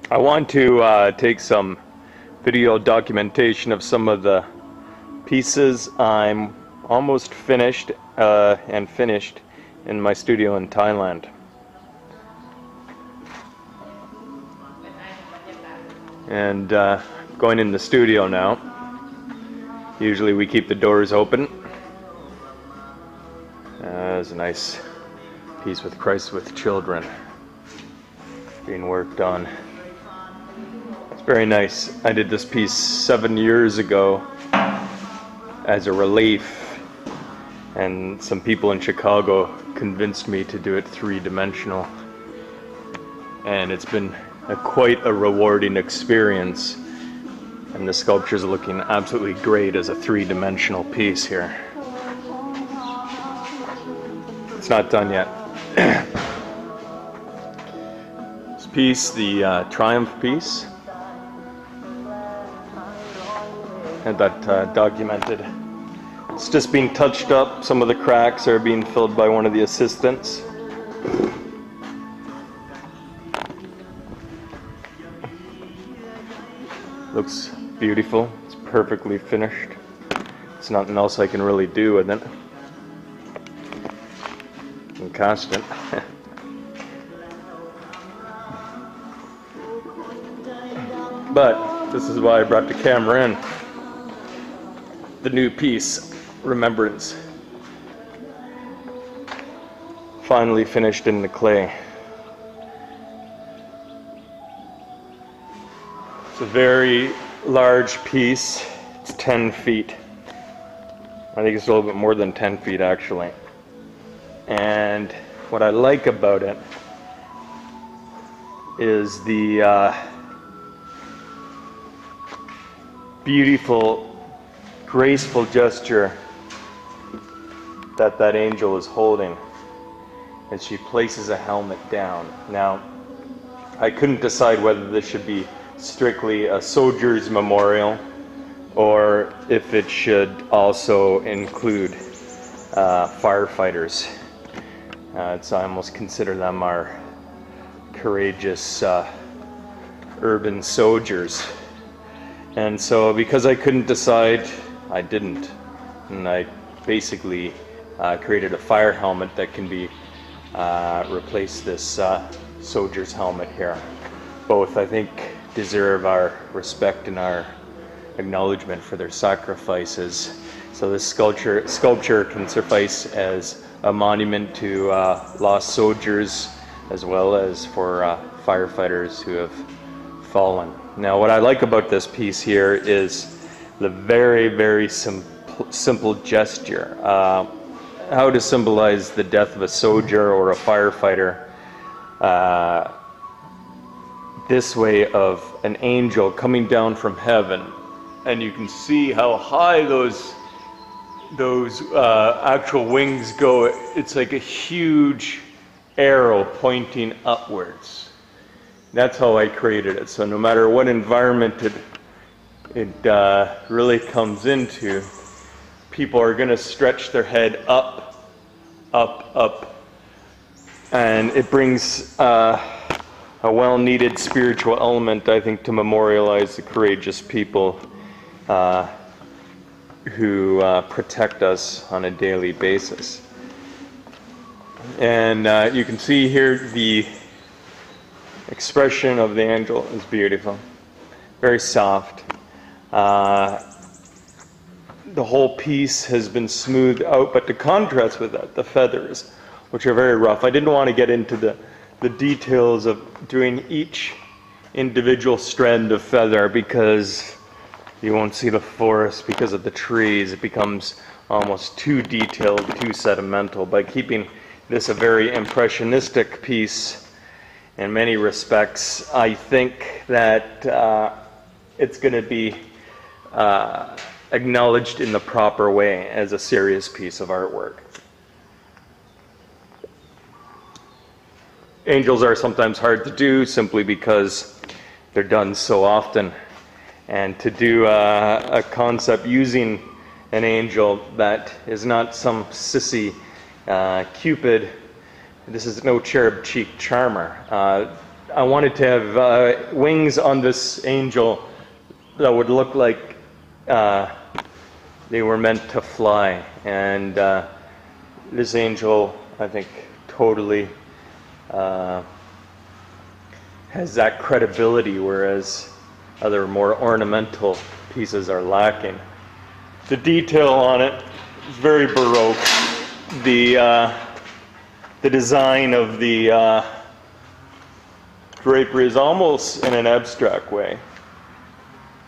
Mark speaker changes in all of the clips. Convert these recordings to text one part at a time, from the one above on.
Speaker 1: I want to take some video documentation of some of the pieces. I'm almost finished in my studio in Thailand. And going in the studio now. Usually we keep the doors open. There's a nice piece with Christ with children being worked on. It's very nice. I did this piece 7 years ago as a relief, and some people in Chicago convinced me to do it three-dimensional, and it's been quite a rewarding experience, and the sculpture's looking absolutely great as a three-dimensional piece here. It's not done yet. This piece, the Triumph piece, had that documented. It's just being touched up. Some of the cracks are being filled by one of the assistants. Looks beautiful. It's perfectly finished. There's nothing else I can really do with it. And cast it. But this is why I brought the camera in. The new piece, Remembrance. Finally finished in the clay. It's a very large piece. It's 10 feet. I think it's a little bit more than 10 feet actually. And what I like about it is the beautiful, graceful gesture that angel is holding as she places a helmet down. Now, I couldn't decide whether this should be strictly a soldier's memorial or if it should also include firefighters. I almost consider them our courageous urban soldiers. And so because I couldn't decide, I didn't. And I basically created a fire helmet that can be replace this soldier's helmet here. Both, I think, deserve our respect and our acknowledgement for their sacrifices. So this sculpture can suffice as a monument to lost soldiers as well as for firefighters who have fallen. Now, what I like about this piece here is the very, very simple gesture. How to symbolize the death of a soldier or a firefighter. This way of an angel coming down from heaven, and you can see how high those actual wings go. It's like a huge arrow pointing upwards. That's how I created it. So no matter what environment it really comes into, people are going to stretch their head up, up, up, and it brings a well-needed spiritual element, I think, to memorialize the courageous people who protect us on a daily basis. And you can see here the expression of the angel is beautiful, very soft. The whole piece has been smoothed out, but to contrast with that, the feathers, which are very rough. I didn't want to get into the details of doing each individual strand of feather because you won't see the forest because of the trees. It becomes almost too detailed, too sentimental. By keeping this a very impressionistic piece in many respects, I think that it's going to be acknowledged in the proper way as a serious piece of artwork. Angels are sometimes hard to do simply because they're done so often. And to do a concept using an angel that is not some sissy Cupid, this is no cherub-cheeked charmer. I wanted to have wings on this angel that would look like they were meant to fly. And this angel, I think, totally has that credibility, whereas other more ornamental pieces are lacking. The detail on it is very Baroque. The design of the drapery is almost in an abstract way,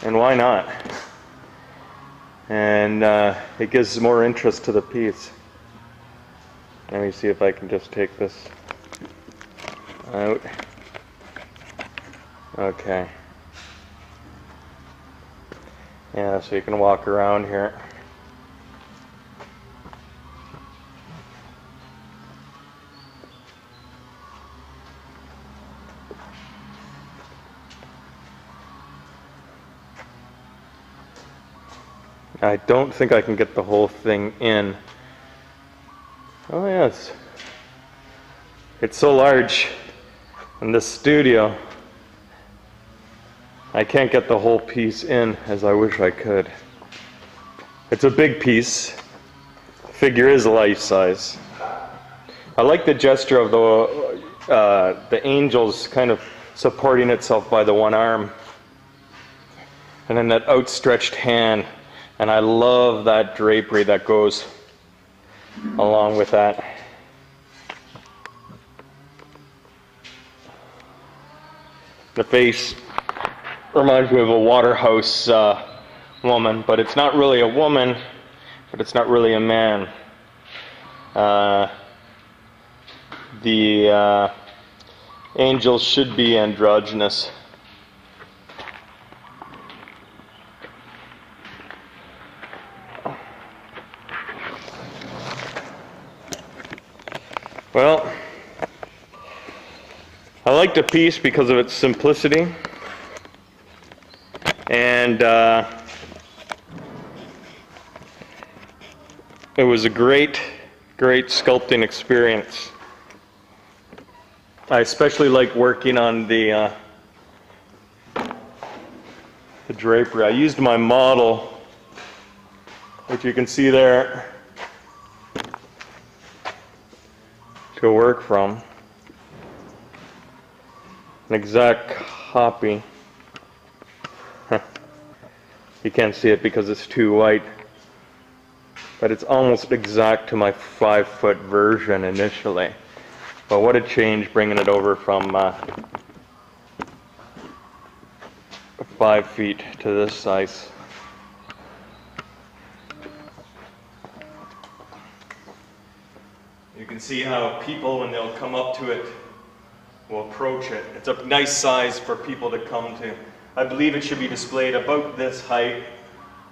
Speaker 1: and why not? And it gives more interest to the piece. Let me see if I can just take this out. Okay. Yeah, so you can walk around here. I don't think I can get the whole thing in. Oh yes. It's so large in this studio. I can't get the whole piece in as I wish I could. It's a big piece. The figure is life size. I like the gesture of the angels kind of supporting itself by the one arm. And then that outstretched hand. And I love that drapery that goes along with that. The face reminds me of a Waterhouse woman, but it's not really a woman, but it's not really a man. The angels should be androgynous. Well, I like the piece because of its simplicity, and it was a great sculpting experience. I especially like working on the drapery. I used my model, which you can see there, to work from. An exact copy. You can't see it because it's too white, but it's almost exact to my 5-foot version initially. But what a change bringing it over from 5 feet to this size. You can see how people, when they'll come up to it, will approach it. It's a nice size for people to come to. I believe it should be displayed about this height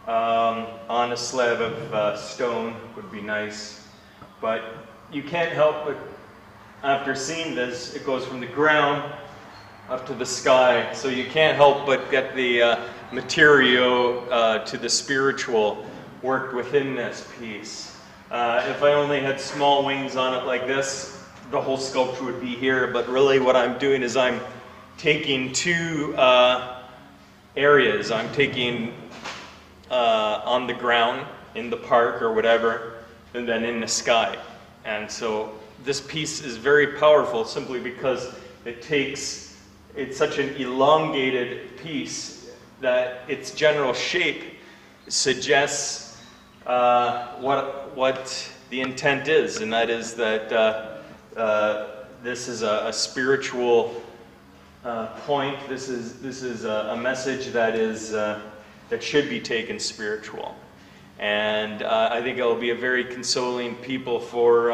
Speaker 1: on a slab of stone would be nice. But you can't help but, after seeing this, it goes from the ground up to the sky. So you can't help but get the material to the spiritual worked within this piece. If I only had small wings on it like this, the whole sculpture would be here, but really what I'm doing is I'm taking two areas. I'm taking on the ground, in the park or whatever, and then in the sky. And so this piece is very powerful simply because it's such an elongated piece that its general shape suggests what the intent is, and that is that this is a spiritual point. This is a message that should be taken spiritual, and I think it will be a very consoling people for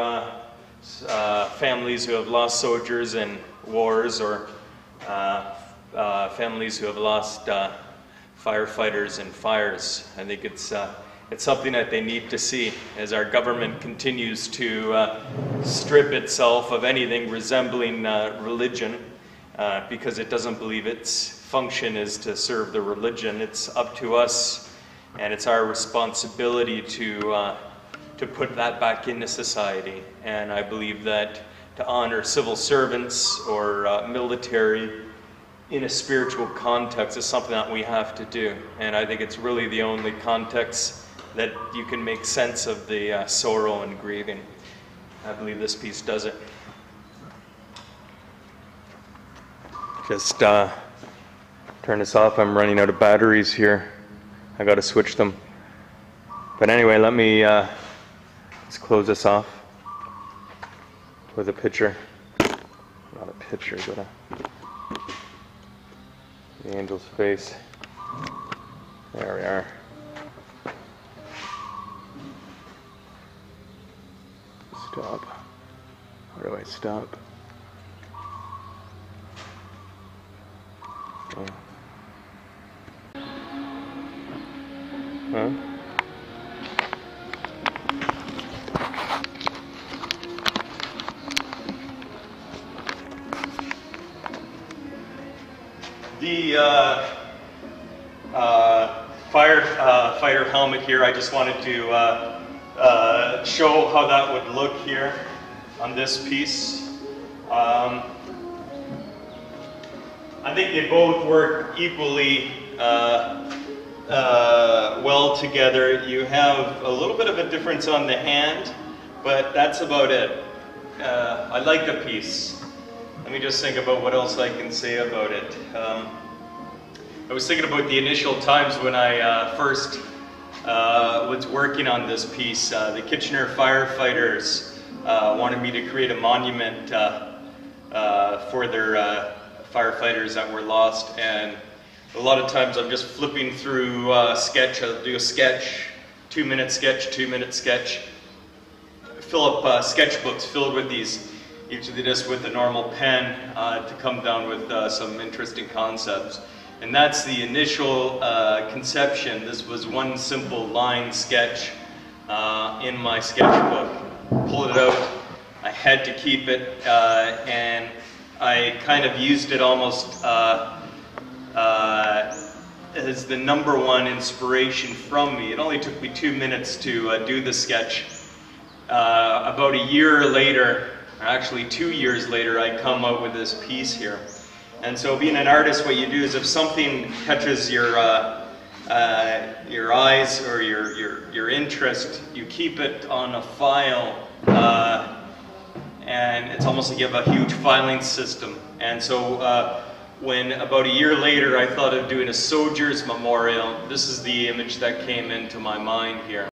Speaker 1: families who have lost soldiers in wars, or families who have lost firefighters in fires. I think it's something that they need to see as our government continues to strip itself of anything resembling religion, because it doesn't believe its function is to serve the religion. It's up to us, and it's our responsibility to put that back into society. And I believe that to honor civil servants or military in a spiritual context is something that we have to do. And I think it's really the only context that you can make sense of the sorrow and grieving. I believe this piece does it. Just turn this off. I'm running out of batteries here. I got to switch them. But anyway, let me let's close this off with a picture. Not a picture, but the angel's face. There we are. Stop. How do I stop? Oh. Huh? The firefighter helmet here, I just wanted to show how that would look here on this piece. I think they both work equally well together. You have a little bit of a difference on the hand, but that's about it. I like the piece. Let me just think about what else I can say about it. I was thinking about the initial times when I first was working on this piece. The Kitchener firefighters wanted me to create a monument for their firefighters that were lost, and a lot of times I'm just flipping through sketch. I'll do a sketch, 2-minute sketch, 2-minute sketch, fill up sketchbooks filled with these, usually just with a normal pen to come down with some interesting concepts. And that's the initial conception. This was one simple line sketch in my sketchbook. Pulled it out, I had to keep it, and I kind of used it almost as the #1 inspiration from me. It only took me 2 minutes to do the sketch. About a year later, or actually 2 years later, I come out with this piece here. And so being an artist, what you do is if something catches your eyes or your interest, you keep it on a file, and it's almost like you have a huge filing system. And so when about a year later I thought of doing a soldier's memorial, this is the image that came into my mind here.